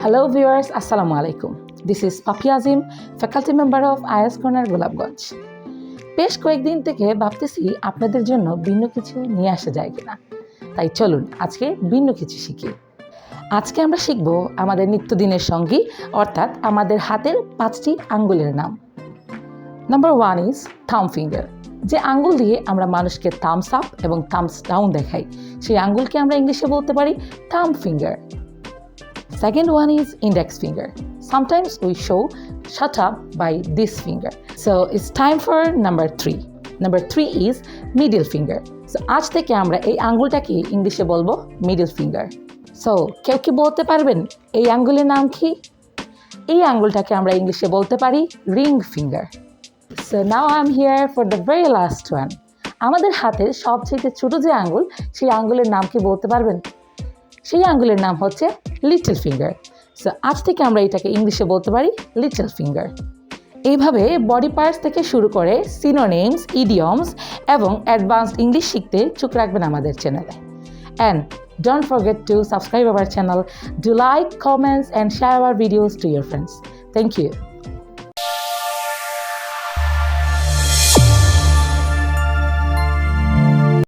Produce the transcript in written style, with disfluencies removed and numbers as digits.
Hello viewers, Assalamu alaikum. This is Papi Azim, faculty member of IS Corner Golapganj. বেশ কয়েকদিন থেকে ভাবতেছি আপনাদের জন্য ভিন্ন কিছু নিয়ে আসা যায় কিনা। তাই চলুন আজকে ভিন্ন কিছু শিখি। আজকে আমরা শিখব আমাদের নিত্যদিনের সঙ্গী অর্থাৎ আমাদের হাতের 5টি আঙ্গুলের নাম। নাম্বার 1 ইজ থাম ফিঙ্গার। যে আঙ্গুল দিয়ে আমরা মানুষকে থামস আপ এবং থামস ডাউন দেখাই, সেই আঙ্গুলকে আমরা ইংলিশে বলতে পারি থাম finger. Second one is index finger. Sometimes we show shut up by this finger. So it's time for number 3. Number 3 is middle finger. So আজ থেকে আমরা এই আঙ্গুলটাকে ইংলিশে বলবো middle finger. So কেউ কি বলতে পারবেন এই আঙ্গুলের নাম কি? এই আঙ্গুলটাকে আমরা ইংলিশে বলতে পারি ring finger. So now I'm here for the very last one. আমাদের হাতের সবচেয়ে ছোট যে আঙ্গুল, সেই আঙ্গুলের নাম কি বলতে পারবেন? সেই আঙ্গুলের নাম হচ্ছে লিটল ফিঙ্গার। সো আজ থেকে আমরা এটাকে ইংলিশে বলতে পারি লিটল ফিঙ্গার। এইভাবে বডি পার্টস থেকে শুরু করে সিনোনিমস, ইডিয়মস এবং অ্যাডভান্সড ইংলিশ শিখতে চোখ রাখবেন আমাদের চ্যানেলে। And don't forget to subscribe our channel, do like, comments and share our videos to your friends. Thank you.